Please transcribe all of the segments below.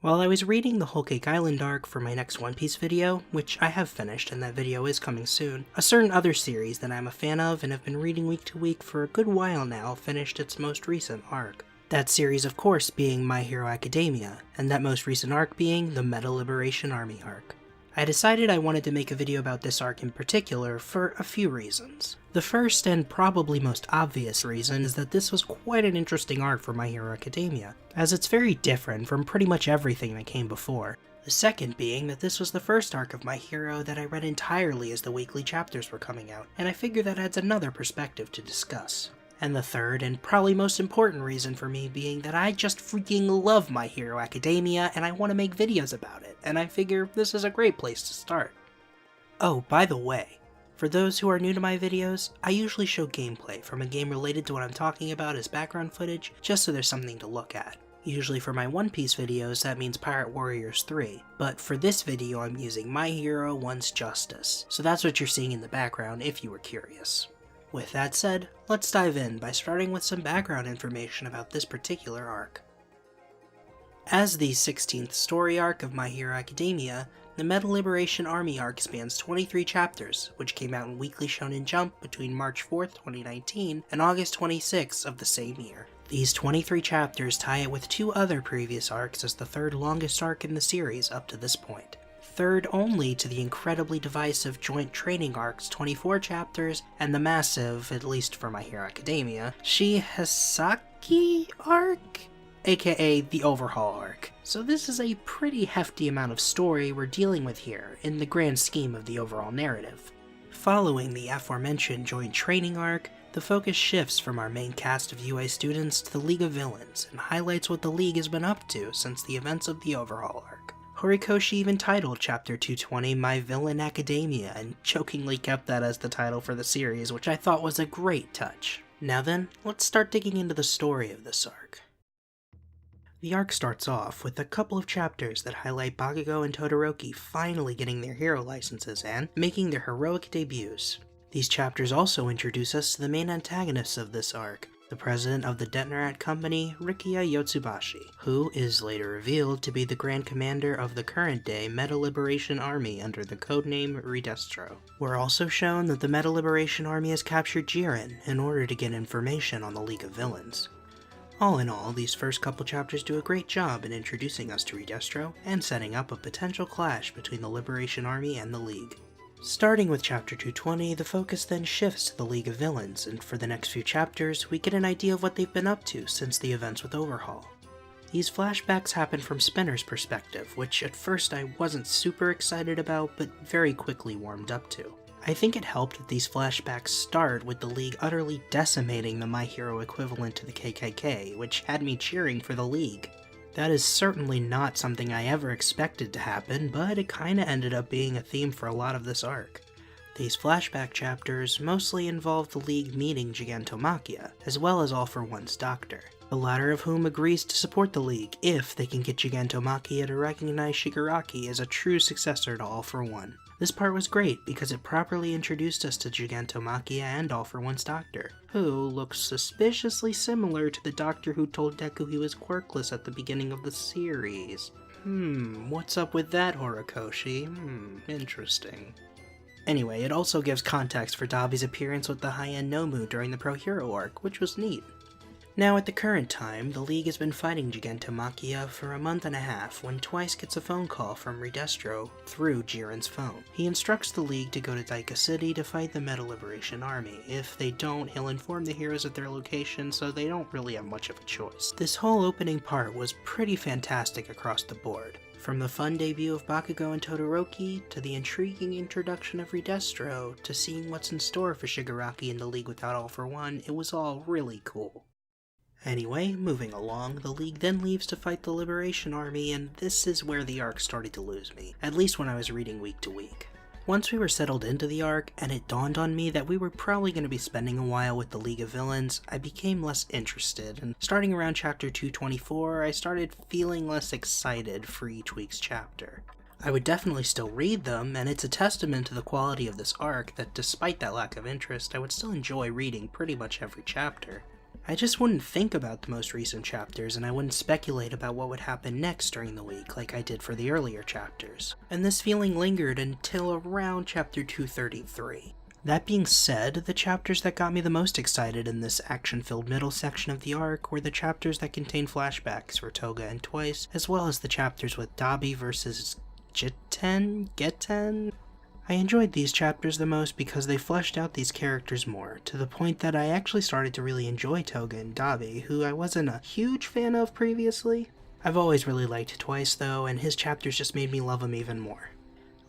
While I was reading the Whole Cake Island arc for my next One Piece video, which I have finished and that video is coming soon, a certain other series that I'm a fan of and have been reading week to week for a good while now finished its most recent arc. That series of course being My Hero Academia, and that most recent arc being the Meta Liberation Army arc. I decided I wanted to make a video about this arc in particular for a few reasons. The first and probably most obvious reason is that this was quite an interesting arc for My Hero Academia, as it's very different from pretty much everything that came before. The second being that this was the first arc of My Hero that I read entirely as the weekly chapters were coming out, and I figure that adds another perspective to discuss. And the third, and probably most important reason for me being that I just freaking love My Hero Academia and I want to make videos about it, and I figure this is a great place to start. Oh, by the way, for those who are new to my videos, I usually show gameplay from a game related to what I'm talking about as background footage, just so there's something to look at. Usually for my One Piece videos that means Pirate Warriors 3, but for this video I'm using My Hero Wants Justice, so that's what you're seeing in the background if you were curious. With that said, let's dive in by starting with some background information about this particular arc. As the 16th story arc of My Hero Academia, the Meta Liberation Army arc spans 23 chapters, which came out in Weekly Shonen Jump between March 4th, 2019 and August 26th of the same year. These 23 chapters tie it with two other previous arcs as the third longest arc in the series up to this point. Third only to the incredibly divisive Joint Training Arc's 24 chapters and the massive, at least for My Hero Academia, Shihisaki arc? AKA the Overhaul arc. So this is a pretty hefty amount of story we're dealing with here in the grand scheme of the overall narrative. Following the aforementioned Joint Training arc, the focus shifts from our main cast of UA students to the League of Villains and highlights what the League has been up to since the events of the Overhaul arc. Horikoshi even titled Chapter 220 My Villain Academia and jokingly kept that as the title for the series, which I thought was a great touch. Now then, let's start digging into the story of this arc. The arc starts off with a couple of chapters that highlight Bakugo and Todoroki finally getting their hero licenses and making their heroic debuts. These chapters also introduce us to the main antagonists of this arc, the president of the Detnerat Company, Rikiya Yotsubashi, who is later revealed to be the Grand Commander of the current-day Meta Liberation Army under the codename Re-Destro. We're also shown that the Meta Liberation Army has captured Jiren in order to get information on the League of Villains. All in all, these first couple chapters do a great job in introducing us to Re-Destro and setting up a potential clash between the Liberation Army and the League. Starting with Chapter 220, the focus then shifts to the League of Villains, and for the next few chapters, we get an idea of what they've been up to since the events with Overhaul. These flashbacks happen from Spinner's perspective, which at first I wasn't super excited about, but very quickly warmed up to. I think it helped that these flashbacks start with the League utterly decimating the My Hero equivalent to the KKK, which had me cheering for the League. That is certainly not something I ever expected to happen, but it kinda ended up being a theme for a lot of this arc. These flashback chapters mostly involve the League meeting Gigantomachia, as well as All for One's doctor, the latter of whom agrees to support the League if they can get Gigantomachia to recognize Shigaraki as a true successor to All for One. This part was great because it properly introduced us to Gigantomachia and All for One's doctor, who looks suspiciously similar to the doctor who told Deku he was quirkless at the beginning of the series. What's up with that, Horikoshi? Interesting. Anyway, it also gives context for Dabi's appearance with the high-end Nomu during the Pro Hero arc, which was neat. Now at the current time, the League has been fighting Gigantomachia for a month and a half when Twice gets a phone call from Re-Destro through Jiren's phone. He instructs the League to go to Daika City to fight the Meta Liberation Army. If they don't, he'll inform the heroes of their location, so they don't really have much of a choice. This whole opening part was pretty fantastic across the board. From the fun debut of Bakugo and Todoroki, to the intriguing introduction of Re-Destro, to seeing what's in store for Shigaraki in the League without All for One, it was all really cool. Anyway, moving along, the League then leaves to fight the Liberation Army, and this is where the arc started to lose me, at least when I was reading week to week. Once we were settled into the arc, and it dawned on me that we were probably going to be spending a while with the League of Villains, I became less interested, and starting around chapter 224, I started feeling less excited for each week's chapter. I would definitely still read them, and it's a testament to the quality of this arc that despite that lack of interest, I would still enjoy reading pretty much every chapter. I just wouldn't think about the most recent chapters, and I wouldn't speculate about what would happen next during the week like I did for the earlier chapters. And this feeling lingered until around chapter 233. That being said, the chapters that got me the most excited in this action-filled middle section of the arc were the chapters that contained flashbacks for Toga and Twice, as well as the chapters with Dabi versus Geten? I enjoyed these chapters the most because they fleshed out these characters more, to the point that I actually started to really enjoy Toga and Dabi, who I wasn't a huge fan of previously. I've always really liked Twice though, and his chapters just made me love him even more.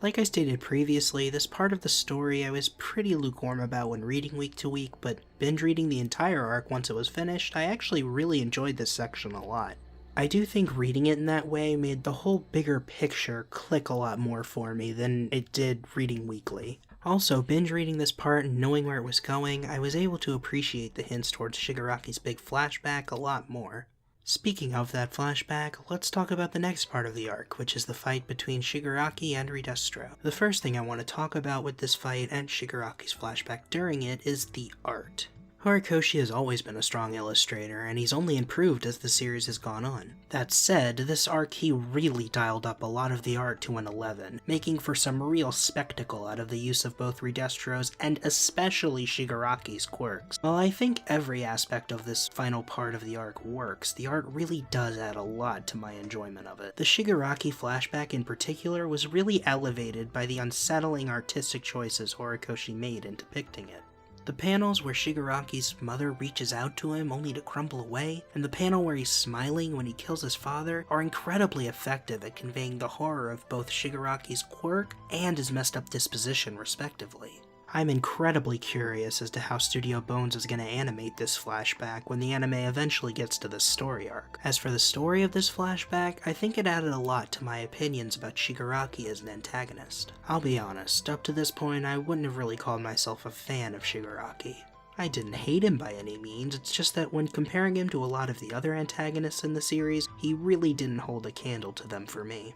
Like I stated previously, this part of the story I was pretty lukewarm about when reading week to week, but binge reading the entire arc once it was finished, I actually really enjoyed this section a lot. I do think reading it in that way made the whole bigger picture click a lot more for me than it did reading weekly. Also, binge reading this part and knowing where it was going, I was able to appreciate the hints towards Shigaraki's big flashback a lot more. Speaking of that flashback, let's talk about the next part of the arc, which is the fight between Shigaraki and Re-Destro. The first thing I want to talk about with this fight and Shigaraki's flashback during it is the art. Horikoshi has always been a strong illustrator, and he's only improved as the series has gone on. That said, this arc he really dialed up a lot of the art to an 11, making for some real spectacle out of the use of both Re-Destro's and especially Shigaraki's quirks. While I think every aspect of this final part of the arc works, the art really does add a lot to my enjoyment of it. The Shigaraki flashback in particular was really elevated by the unsettling artistic choices Horikoshi made in depicting it. The panels where Shigaraki's mother reaches out to him only to crumble away, and the panel where he's smiling when he kills his father are incredibly effective at conveying the horror of both Shigaraki's quirk and his messed up disposition respectively. I'm incredibly curious as to how Studio Bones is going to animate this flashback when the anime eventually gets to this story arc. As for the story of this flashback, I think it added a lot to my opinions about Shigaraki as an antagonist. I'll be honest, up to this point I wouldn't have really called myself a fan of Shigaraki. I didn't hate him by any means, it's just that when comparing him to a lot of the other antagonists in the series, he really didn't hold a candle to them for me.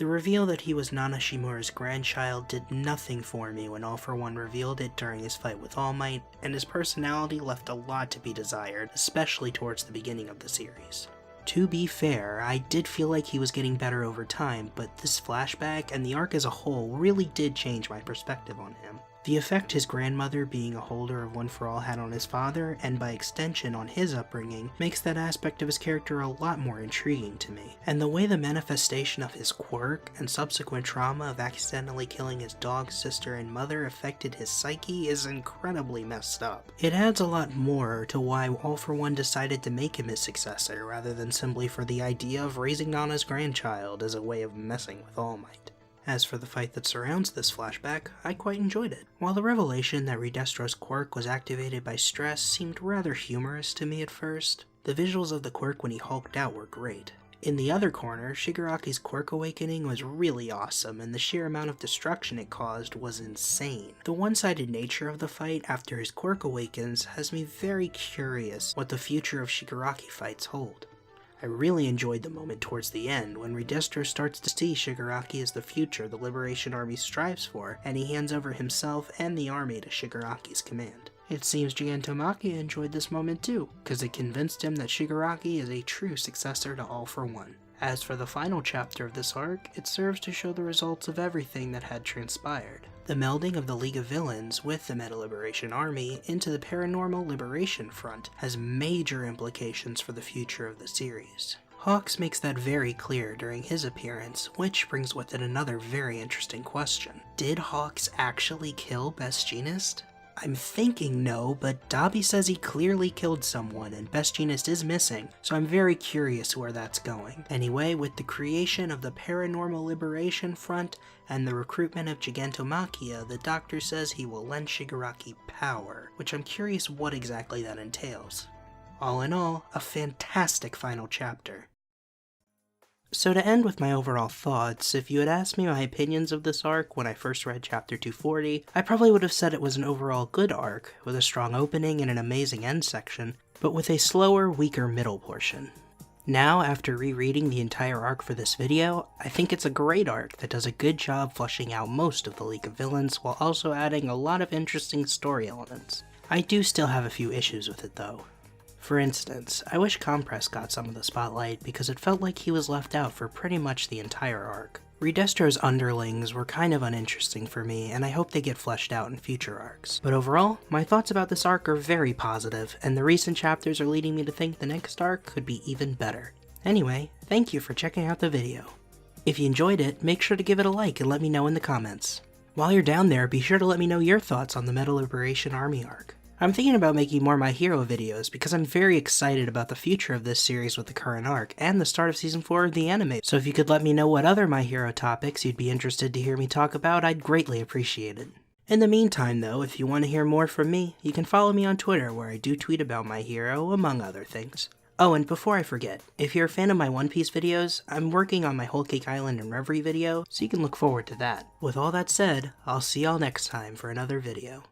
The reveal that he was Nana Shimura's grandchild did nothing for me when All For One revealed it during his fight with All Might, and his personality left a lot to be desired, especially towards the beginning of the series. To be fair, I did feel like he was getting better over time, but this flashback and the arc as a whole really did change my perspective on him. The effect his grandmother being a holder of One For All had on his father, and by extension on his upbringing, makes that aspect of his character a lot more intriguing to me. And the way the manifestation of his quirk and subsequent trauma of accidentally killing his dog, sister, and mother affected his psyche is incredibly messed up. It adds a lot more to why All For One decided to make him his successor, rather than simply for the idea of raising Nana's grandchild as a way of messing with All Might. As for the fight that surrounds this flashback, I quite enjoyed it. While the revelation that Re-Destro's quirk was activated by stress seemed rather humorous to me at first, the visuals of the quirk when he hulked out were great. In the other corner, Shigaraki's quirk awakening was really awesome, and the sheer amount of destruction it caused was insane. The one-sided nature of the fight after his quirk awakens has me very curious what the future of Shigaraki fights hold. I really enjoyed the moment towards the end when Re-Destro starts to see Shigaraki as the future the Liberation Army strives for, and he hands over himself and the army to Shigaraki's command. It seems Gigantomachia enjoyed this moment too, because it convinced him that Shigaraki is a true successor to All For One. As for the final chapter of this arc, it serves to show the results of everything that had transpired. The melding of the League of Villains with the Meta Liberation Army into the Paranormal Liberation Front has major implications for the future of the series. Hawks makes that very clear during his appearance, which brings with it another very interesting question. Did Hawks actually kill Best Jeanist? I'm thinking no, but Dabi says he clearly killed someone and Best Jeanist is missing, so I'm very curious where that's going. Anyway, with the creation of the Paranormal Liberation Front and the recruitment of Gigantomachia, the Doctor says he will lend Shigaraki power, which I'm curious what exactly that entails. All in all, a fantastic final chapter. So to end with my overall thoughts, if you had asked me my opinions of this arc when I first read chapter 240, I probably would have said it was an overall good arc, with a strong opening and an amazing end section, but with a slower, weaker middle portion. Now, after rereading the entire arc for this video, I think it's a great arc that does a good job fleshing out most of the League of Villains while also adding a lot of interesting story elements. I do still have a few issues with it though. For instance, I wish Compress got some of the spotlight because it felt like he was left out for pretty much the entire arc. Re-Destro's underlings were kind of uninteresting for me, and I hope they get fleshed out in future arcs. But overall, my thoughts about this arc are very positive, and the recent chapters are leading me to think the next arc could be even better. Anyway, thank you for checking out the video. If you enjoyed it, make sure to give it a like and let me know in the comments. While you're down there, be sure to let me know your thoughts on the Metal Liberation Army arc. I'm thinking about making more My Hero videos because I'm very excited about the future of this series with the current arc and the start of Season 4 of the anime, so if you could let me know what other My Hero topics you'd be interested to hear me talk about, I'd greatly appreciate it. In the meantime though, if you want to hear more from me, you can follow me on Twitter where I do tweet about My Hero, among other things. Oh, and before I forget, if you're a fan of my One Piece videos, I'm working on my Whole Cake Island and Reverie video, so you can look forward to that. With all that said, I'll see y'all next time for another video.